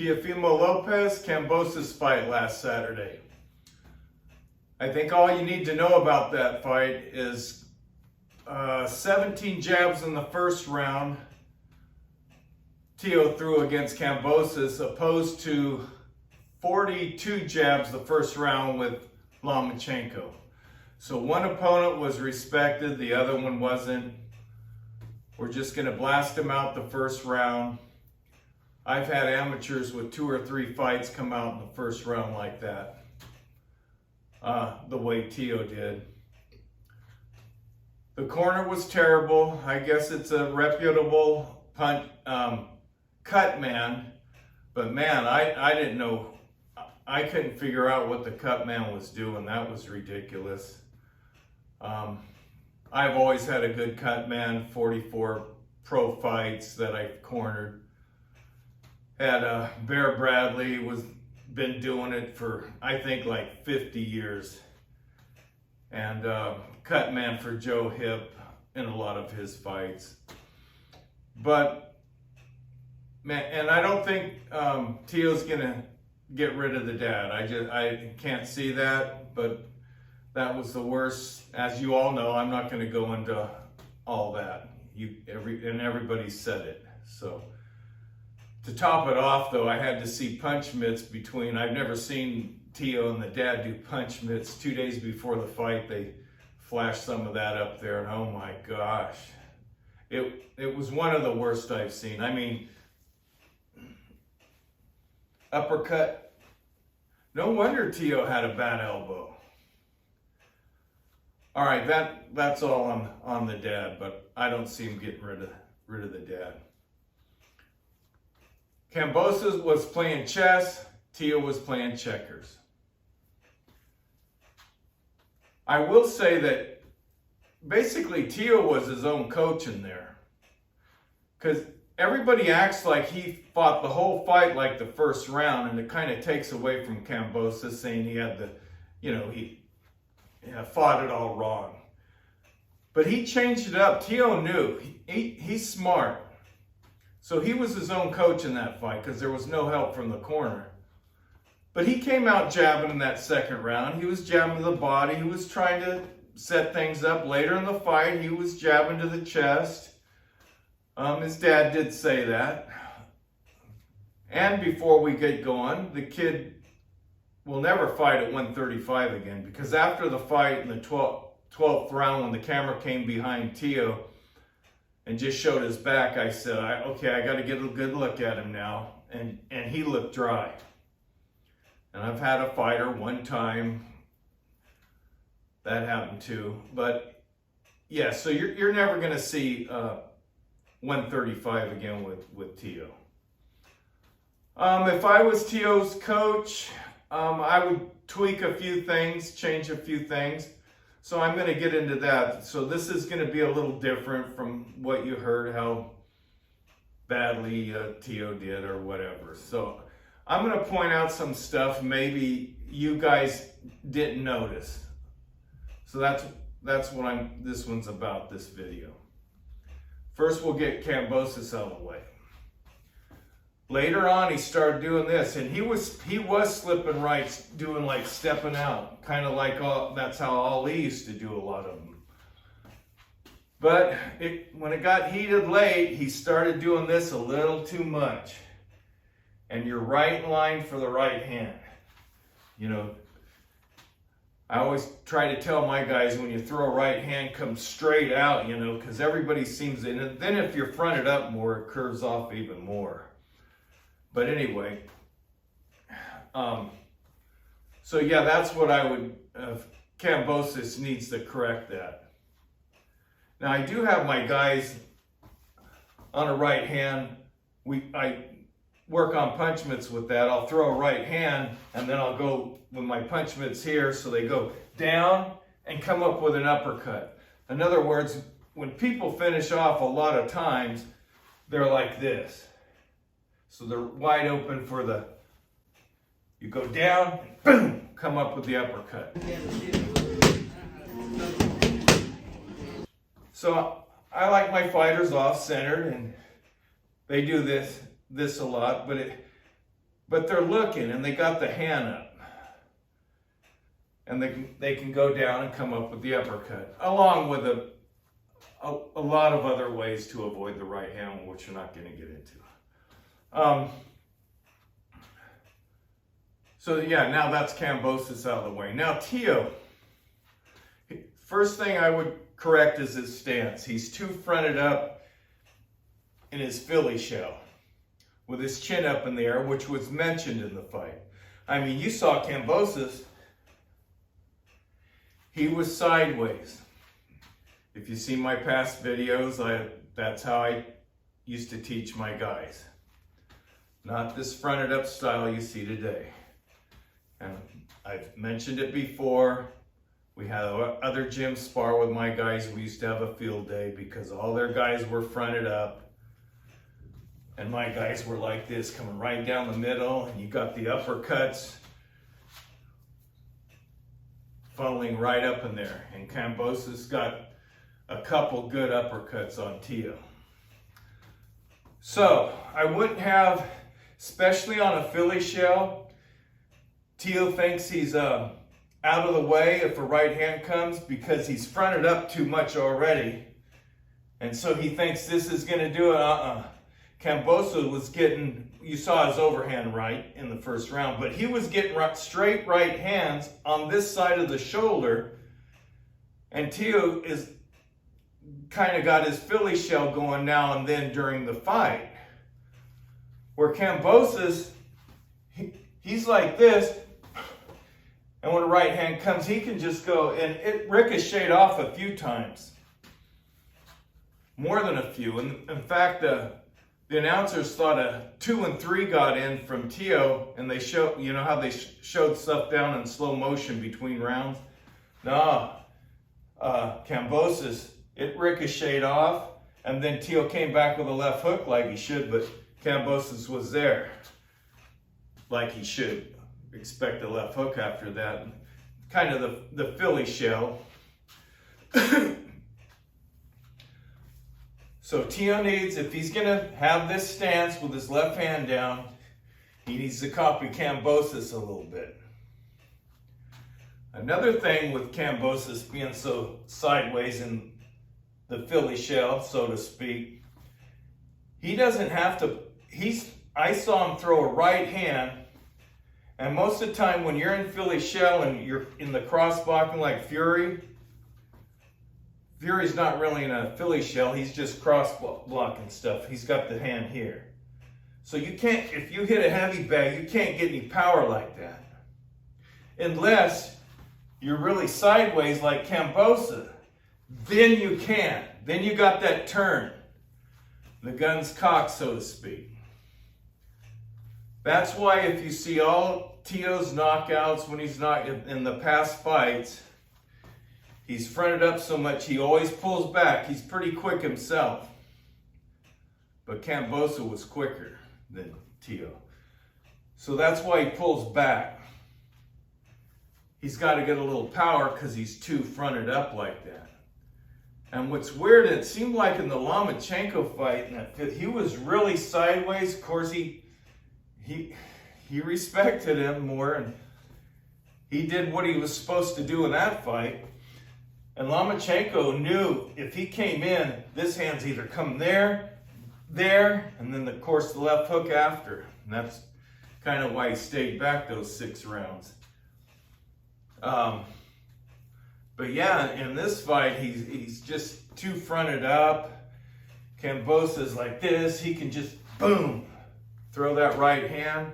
Teofimo Lopez, Kambosas fight last Saturday. I think all you need to know about that fight is 17 jabs in the first round Teo threw against Kambosas, opposed to 42 jabs the first round with Lomachenko. So one opponent was respected, the other one wasn't. We're just going to blast him out the first round. I've had amateurs with 2 or 3 fights come out in the first round like that, the way Teo did. The corner was terrible. I guess it's a reputable cut man, but man, I didn't know. I couldn't figure out what the cut man was doing. That was ridiculous. I've always had a good cut man, 44 pro fights that I've cornered. Had Bear Bradley, been doing it for I think like 50 years, and cut man for Joe Hip in a lot of his fights. But man, and I don't think Teo's gonna get rid of the dad. I can't see that, but that was the worst. As you all know, I'm not going to go into all that. Everybody said it. So to top it off, though, I had to see punch mitts between. I've never seen Teo and the dad do punch mitts. 2 days before the fight, they flashed some of that up there, and oh my gosh, it was one of the worst I've seen. I mean, uppercut. No wonder Teo had a bad elbow. All right, that's all on the dad, but I don't see him getting rid of the dad. Kambosas was playing chess. Teo was playing checkers. I will say that basically Teo was his own coach in there, because everybody acts like he fought the whole fight like the first round, and it kind of takes away from Kambosas, saying he had he fought it all wrong. But he changed it up. Teo knew. He's smart. So he was his own coach in that fight because there was no help from the corner. But he came out jabbing in that second round. He was jabbing to the body. He was trying to set things up. Later in the fight, he was jabbing to the chest. His dad did say that. And before we get going, the kid will never fight at 135 again, because after the fight in the 12th round, when the camera came behind Teo and just showed his back, I said, okay, I got to get a good look at him now. And he looked dry. And I've had a fighter one time that happened too. But yeah, so you're never going to see 135 again with Teo. If I was Teo's coach, I would tweak a few things, change a few things. So I'm going to get into that. So this is going to be a little different from what you heard, how badly Teo did or whatever. So I'm going to point out some stuff maybe you guys didn't notice. So that's what this one's about, this video. First, we'll get Kambosas out of the way. Later on, he started doing this, and he was slipping rights, doing like stepping out, kind of like that's how Ali used to do a lot of them. But when it got heated late, he started doing this a little too much. And you're right in line for the right hand. I always try to tell my guys, when you throw a right hand, come straight out, because everybody seems to, and then if you're fronted up more, it curves off even more. But anyway, so yeah, that's what I would, Kambosas needs to correct that. Now I do have my guys on a right hand. I work on punch mitts with that. I'll throw a right hand and then I'll go with my punch mitts here, so they go down and come up with an uppercut. In other words, when people finish off, a lot of times they're like this. So they're wide open for you go down, boom, come up with the uppercut. So I like my fighters off-centered, and they do this a lot, but but they're looking and they got the hand up. And they can go down and come up with the uppercut, along with a lot of other ways to avoid the right hand, which we're not going to get into. So yeah, now that's Kambosas out of the way. Now Teo, first thing I would correct is his stance. He's too fronted up in his Philly shell, with his chin up in the air, which was mentioned in the fight. I mean, you saw Kambosas. He was sideways. If you see my past videos, that's how I used to teach my guys. Not this fronted up style you see today. And I've mentioned it before. We had other gyms spar with my guys. We used to have a field day because all their guys were fronted up. And my guys were like this, coming right down the middle. And you got the uppercuts funneling right up in there. And Kambosas got a couple good uppercuts on Teo. So I wouldn't have, especially on a Philly shell, Teo thinks he's out of the way if a right hand comes because he's fronted up too much already. And so he thinks this is going to do it. Kambosos was getting, you saw his overhand right in the first round, but he was getting straight right hands on this side of the shoulder. And Teo is kind of got his Philly shell going now and then during the fight. Where Kambosas, he's like this, and when a right hand comes, he can just go, and it ricocheted off a few times. More than a few. And in fact, the announcers thought a 2 and 3 got in from Teo, and they showed, you know how they showed stuff down in slow motion between rounds? No, Kambosas, it ricocheted off, and then Teo came back with a left hook like he should, but Kambosas was there like he should. Expect a left hook after that. Kind of the Philly shell. So Teo needs, if he's going to have this stance with his left hand down, he needs to copy Kambosas a little bit. Another thing with Kambosas being so sideways in the Philly shell, so to speak, he doesn't have to, I saw him throw a right hand, and most of the time when you're in Philly shell and you're in the cross blocking like Fury's not really in a Philly shell, he's just cross blocking stuff. He's got the hand here. So you can't, if you hit a heavy bag, you can't get any power like that. Unless you're really sideways like Kambosos. Then you can. Then you got that turn. The gun's cocked, so to speak. That's why if you see all Teo's knockouts when he's not in the past fights, he's fronted up so much, he always pulls back. He's pretty quick himself. But Kambosos was quicker than Teo. So that's why he pulls back. He's got to get a little power because he's too fronted up like that. And what's weird, it seemed like in the Lomachenko fight, he was really sideways. Of course, he respected him more, and he did what he was supposed to do in that fight. And Lomachenko knew if he came in, this hand's either come there, and then of course the left hook after. And that's kind of why he stayed back those 6 rounds. But yeah, in this fight, he's just too fronted up. Kambosas like this, he can just boom, throw that right hand.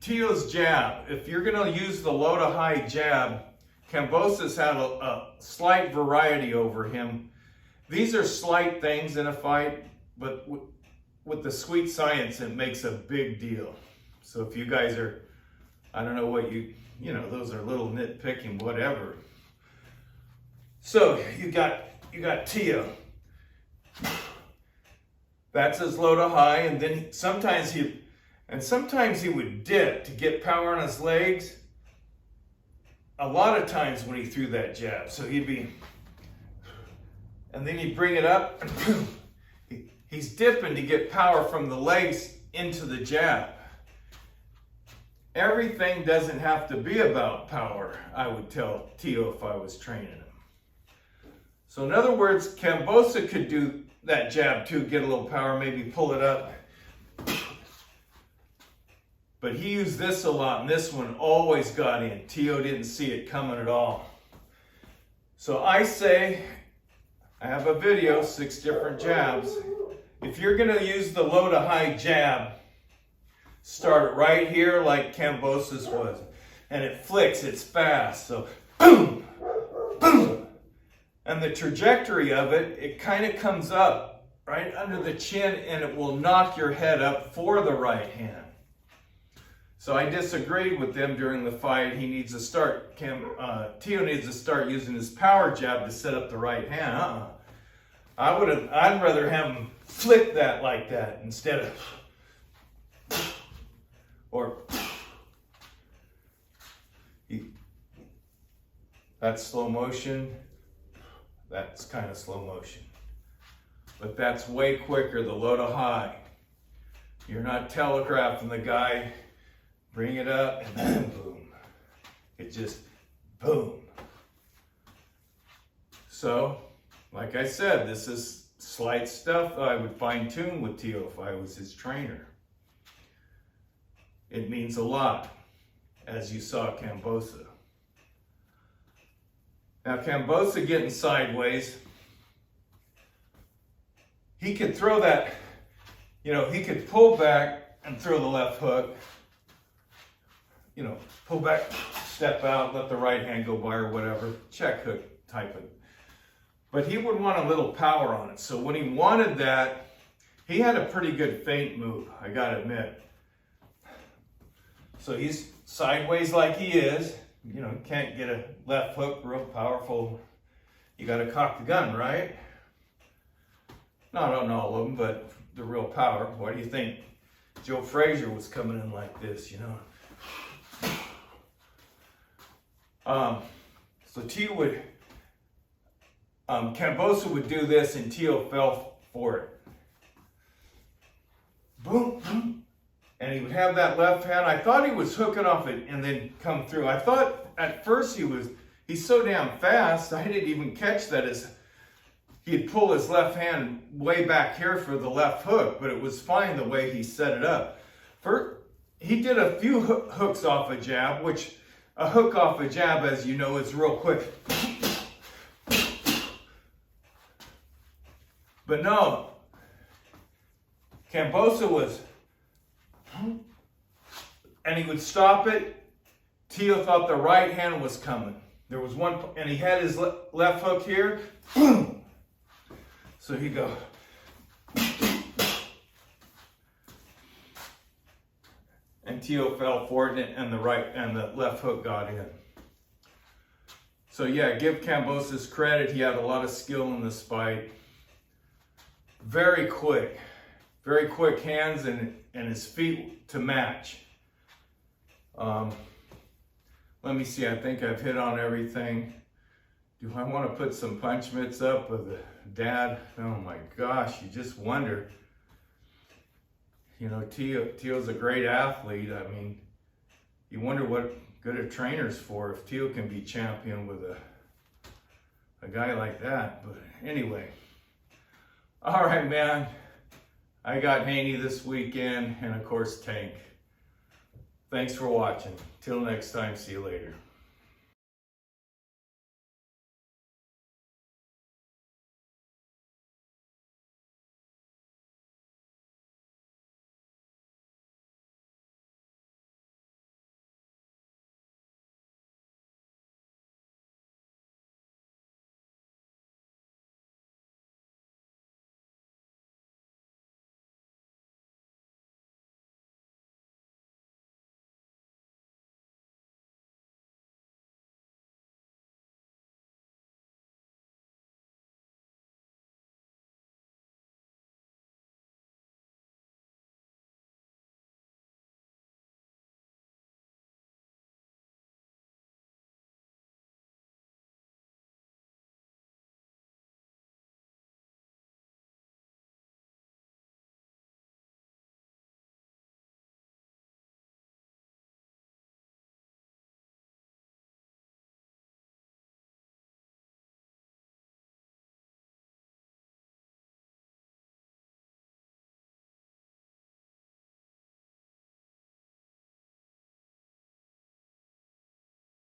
Teo's jab, if you're going to use the low to high jab, Kambosas had a slight variety over him. These are slight things in a fight, but with the sweet science, it makes a big deal. So if you guys are, I don't know what you know, those are little nitpicking, whatever. So you got Teo. That's his low to high, and then sometimes he would dip to get power on his legs. A lot of times when he threw that jab, so he'd be, and then he'd bring it up, and boom, he's dipping to get power from the legs into the jab. Everything doesn't have to be about power, I would tell Teo if I was training him. So in other words, Kambosos could do that jab too, get a little power, maybe pull it up. But he used this a lot, and this one always got in. Teo didn't see it coming at all. So I say, I have a video, 6 different jabs. If you're gonna use the low to high jab, start it right here like Kambosos was. And it flicks, it's fast. So boom, boom. And the trajectory of it, it kind of comes up right under the chin and it will knock your head up for the right hand. So I disagreed with them during the fight. He needs to start, Teo needs to start using his power jab to set up the right hand. I'd rather have him flick that like that instead of, or that's slow motion. That's kind of slow motion. But that's way quicker, the low to high. You're not telegraphing the guy, bring it up, and then boom. It just, boom. So, like I said, this is slight stuff I would fine tune with Teo if I was his trainer. It means a lot, as you saw Kambosos. Now Kambosos getting sideways, he could throw that, he could pull back and throw the left hook, pull back, step out, let the right hand go by or whatever, check hook type of. But he would want a little power on it. So when he wanted that, he had a pretty good feint move, I gotta admit. So he's sideways like he is. Can't get a left hook real powerful. You got to cock the gun, right? Not on all of them, but the real power. Why do you think Joe Frazier was coming in like this, So Teo would, Kambosos would do this and Teo fell for it. Boom, boom. And he would have that left hand. I thought he was hooking off it and then come through. I thought at first he's so damn fast, I didn't even catch that he'd pull his left hand way back here for the left hook, but it was fine the way he set it up. First, he did a few hooks off a jab, which a hook off a jab, as you know, is real quick. But no, Kambosos was, and he would stop it. Teo thought the right hand was coming. There was one, and he had his left hook here. Boom. So he'd go. And Teo fell for it, and the left hook got in. So yeah, give Kambosos credit. He had a lot of skill in this fight. Very quick hands and his feet to match. Let me see, I think I've hit on everything. Do I want to put some punch mitts up with the dad? Oh my gosh, you just wonder. Teo's a great athlete. I mean, you wonder what good a trainer's for if Teo can be champion with a guy like that. But anyway, all right, man. I got Haney this weekend, and of course Tank. Thanks for watching. Till next time, see you later.